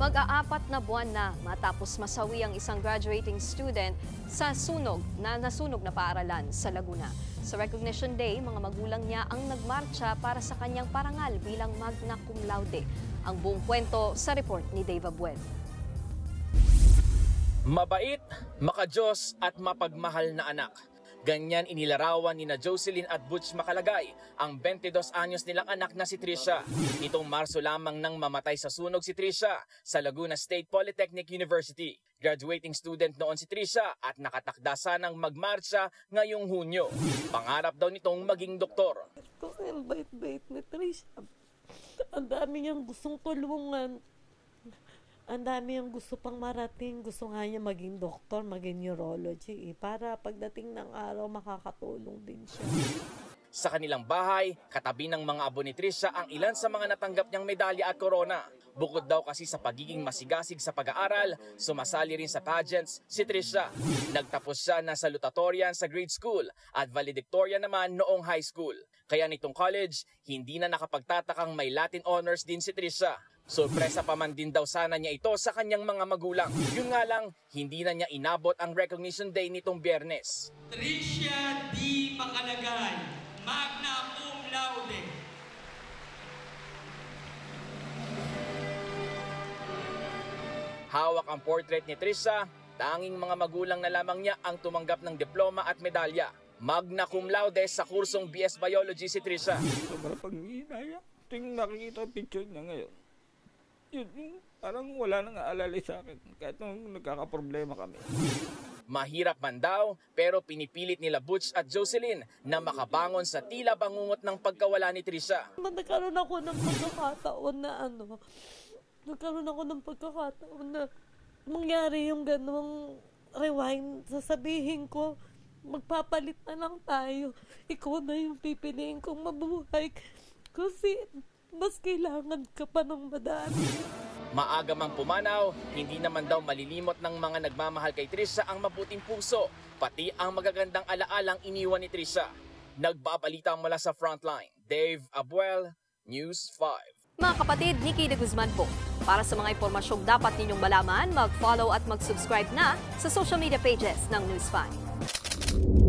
Mag-aapat na buwan na matapos masawi ang isang graduating student sa nasunog na paaralan sa Laguna. Sa Recognition Day, mga magulang niya ang nagmarcha para sa kanyang parangal bilang magna cum laude. Ang buong kwento sa report ni Dave Abuel. Mabait, makadiyos at mapagmahal na anak. Ganyan inilarawan ni Jocelyn at Butch Macalagay ang 22 anyos nilang anak na si Trisha. Nitong Marso lamang nang mamatay sa sunog si Trisha sa Laguna State Polytechnic University. Graduating student noon si Trisha at nakatakda sanang magmarcha ngayong Hunyo. Pangarap daw nitong maging doktor. Kasi ang bait-bait ni Trisha. Ang dami niyang gustong tulungan. Ang dami ang gusto pang marating. Gusto nga niya maging doktor, maging neurology. Para pagdating ng araw, makakatulong din siya. Sa kanilang bahay, katabi ng mga abo ni Trisha ang ilan sa mga natanggap niyang medalya at korona. Bukod daw kasi sa pagiging masigasig sa pag-aaral, sumasali rin sa pageants si Trisha. Nagtapos siya na salutatorian sa grade school at valedictorian naman noong high school. Kaya nitong college, hindi na nakapagtatakang may Latin honors din si Trisha. Sorpresa pa man din daw sana niya ito sa kanyang mga magulang. Yun nga lang, hindi na niya inabot ang Recognition Day nitong Biyernes. Tricia D. Macalagay, magna cum laude. Hawak ang portrait ni Trisha, tanging mga magulang na lamang niya ang tumanggap ng diploma at medalya. Magna cum laude sa kursong BS Biology si Trisha. Sobrang panghihinaya. Tingin nakikita ang picture niya ngayon. Yun, parang wala nang aalalay sa akin kahit nung nagkakaproblema kami. Mahirap man daw, pero pinipilit nila Butch at Jocelyn na makabangon sa tila bangungot ng pagkawala ni Trisha. Nagkaroon ako ng pagkakataon na mangyari yung ganung rewind. Sasabihin ko, magpapalit na lang tayo. Ikaw na yung pipiliin kong mabuhay. Kasi mas kailangan ka pa ng madami. Maaga mang pumanaw, hindi naman daw malilimot ng mga nagmamahal kay Trisha ang mabuting puso, pati ang magagandang alaalang iniwan ni Trisha. Nagbabalita mula sa Frontline, Dave Abuel, News 5. Mga kapatid, Nikki de Guzman po. Para sa mga impormasyong dapat ninyong malaman, mag-follow at mag-subscribe na sa social media pages ng News 5.